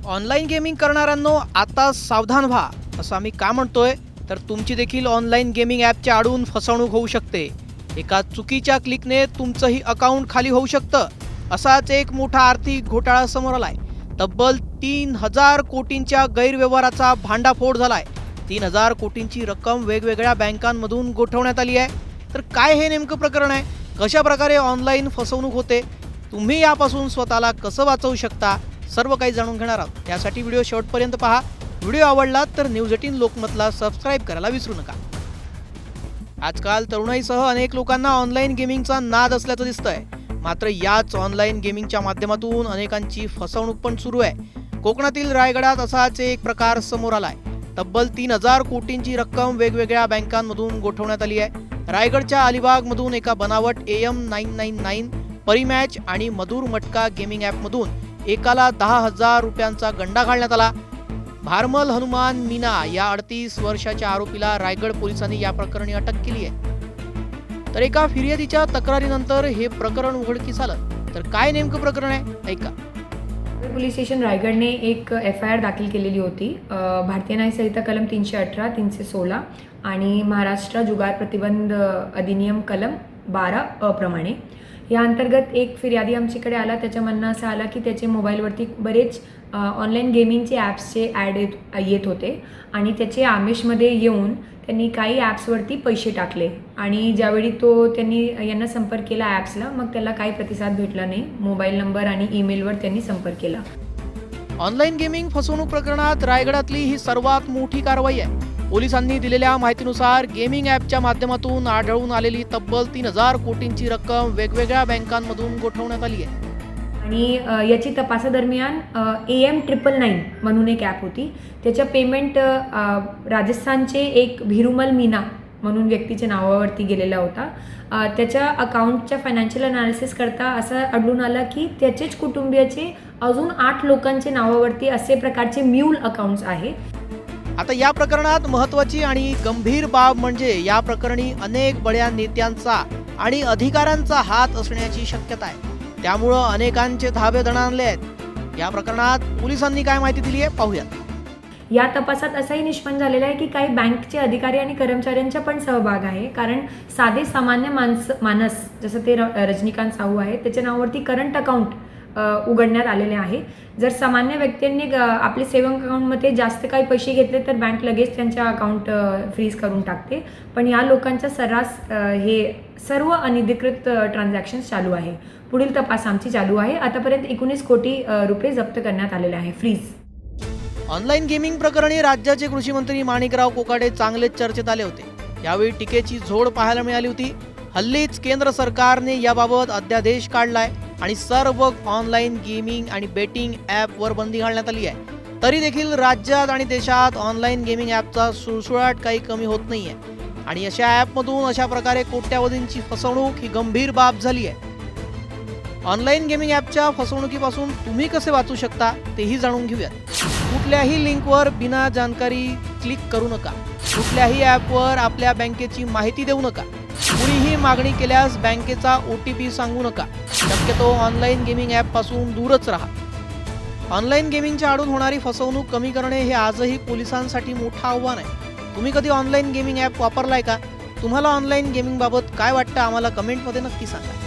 Online gaming करणाऱ्यांनो आता सावधान व्हा असं आम्ही का म्हणतोय तर तुमची देखील ऑनलाईन गेमिंग ॲपच्या आडून फसवणूक होऊ शकते। एका चुकीच्या क्लिकने तुमचंही अकाउंट खाली होऊ शकतं। असाच एक मोठा आर्थिक घोटाळा समोर आलाय। तब्बल 3000 कोटींच्या गैरव्यवहाराचा भांडाफोड झालाय। 3000 कोटींची रक्कम वेगवेगळ्या बँकांमधून गोठवण्यात आली आहे। तर काय हे नेमकं प्रकरण आहे, कशा प्रकारे ऑनलाईन फसवणूक होते, तुम्ही यापासून स्वतःला कसं वाचवू शकता, सर्व काही जाणून घेणार आहोत। त्यासाठी व्हिडिओ शेवटपर्यंत पहा। व्हिडिओ आवडला तर न्यूज 18 लोकमतला सबस्क्राईब करायला विसरू नका। आजकाल तरुणाईसह अनेक लोकांना ऑनलाईन गेमिंगचा नाद असल्याचं दिसतंय। मात्र याच ऑनलाईन गेमिंगच्या माध्यमातून अनेकांची फसवणूक पण सुरू आहे। कोकणातील रायगडात असाच एक प्रकार समोर आलाय। तब्बल 3000 कोटींची रक्कम वेगवेगळ्या बँकांमधून गोठवण्यात आली आहे। रायगडच्या अलिबागमधून एका बनावट AM999 परिमॅच आणि मधुर मटका गेमिंग ॲपमधून एकाला 10,000 रुपयांचा गंडा घालण्यात आला। भारमल हनुमान मीना या 38 वर्षाच्या आरोपीला रायगड पोलिसांनी या प्रकरणी अटक केली आहे। तर एका फिर्यादीच्या तक्रारीनंतर हे प्रकरण उघडकीस आलं। तर काय नेमकं प्रकरण आहे, ऐका। पोलीस स्टेशन रायगडने एक FIR दाखल केलेली होती। भारतीय न्याय संहिता कलम 318, 316 आणि महाराष्ट्र जुगार प्रतिबंध अधिनियम कलम 12 प्रमाणे या अंतर्गत एक फिर्यादी आमच्याकडे आला। त्याच्या म्हणणं असं आला की त्याचे मोबाईलवरती बरेच ऑनलाईन गेमिंगचे ॲप्सचे ॲड येत होते आणि त्याचे आमिषमध्ये येऊन त्यांनी काही ॲप्सवरती पैसे टाकले आणि ज्यावेळी त्यांनी यांना संपर्क केला ॲप्सला, मग त्याला काही प्रतिसाद भेटला नाही। मोबाईल नंबर आणि ईमेलवर त्यांनी संपर्क केला। ऑनलाईन गेमिंग फसवणूक प्रकरणात रायगडातली ही सर्वात मोठी कारवाई आहे। पोलिसांनी दिलेल्या माहितीनुसार गेमिंग ॲपच्या माध्यमातून आढळून आलेली तब्बल 3000 कोटींची रक्कम वेगवेगळ्या बँकांमधून गोठवण्यात आली आहे। आणि याची तपासादरम्यान AM999 म्हणून एक ॲप होती, त्याच्या पेमेंट राजस्थानचे एक भिरुमल मीना म्हणून व्यक्तीच्या नावावरती गेलेला होता। त्याच्या अकाउंटच्या फायनान्शियल अनालिसिस करता असं आढळून आलं की त्याचेच कुटुंबियाचे अजून 8 लोकांचे नावावरती असे प्रकारचे म्यूल अकाउंट्स आहेत। आता या प्रकरणात महत्त्वाची आणि गंभीर बाब म्हणजे या प्रकरणी अनेक बड्या नेत्यांचा आणि अधिकाऱ्यांचा हात असण्याची शक्यता आहे। त्यामुळं अनेकांचे धाबे दणाणले आहेत। या प्रकरणात पोलिसांनी काय माहिती दिली आहे, पाहूयात। या तपासात असंही निष्पन्न झालेलं आहे की काही बँकचे अधिकारी आणि कर्मचाऱ्यांचा पण सहभाग आहे। कारण साधे सामान्य माणस जसं ते रजनीकांत साहू आहे, त्याच्या नावावरती करंट अकाउंट उघडण्यात आलेले आहे। जर सामान्य व्यक्तींनी आपले सेविंग अकाउंटमध्ये जास्त काही पैसे घेतले तर बँक लगेच त्यांच्या अकाउंट फ्रीज करून टाकते। पण या लोकांचा सर्रास हे सर्व अनधिकृत ट्रान्झॅक्शन्स चालू आहे। पुढील तपास आमची चालू आहे। आतापर्यंत 19 कोटी रुपये जप्त करण्यात आलेले आहे, फ्रीज। ऑनलाईन गेमिंग प्रकरणी राज्याचे कृषी मंत्री माणिकराव कोकाटे चांगलेच चर्चेत आले होते। यावेळी टीकेची झोड पाहायला मिळाली होती। हल्लीच केंद्र सरकारने याबाबत अध्यादेश काढलाय आणि सर्व ऑनलाईन गेमिंग आणि बेटिंग ॲपवर बंदी घालण्यात आली आहे। तरी देखील राज्यात आणि देशात ऑनलाईन गेमिंग ॲपचा सुळसुळाट काही कमी होत नाहीये आणि अशा ॲपमधून अशा प्रकारे कोट्यावधींची फसवणूक ही गंभीर बाब झाली आहे। ऑनलाईन गेमिंग ॲपच्या फसवणुकीपासून तुम्ही कसे वाचू शकता तेही जाणून घेऊयात। कुठल्याही लिंकवर बिना जानकारी क्लिक करू नका। कुठल्याही ॲपवर आपल्या बँकेची माहिती देऊ नका। कुणीही मागणी केल्यास बँकेचा OTP सांगू नका। शक्यतो ऑनलाईन गेमिंग ॲपपासून दूरच राहा। ऑनलाईन गेमिंगच्या आडून होणारी फसवणूक कमी करणे हे आजही पोलिसांसाठी मोठं आव्हान आहे। तुम्ही कधी ऑनलाईन गेमिंग ॲप वापरलाय का? तुम्हाला ऑनलाईन गेमिंगबाबत काय वाटतं, आम्हाला कमेंटमध्ये नक्की सांगा।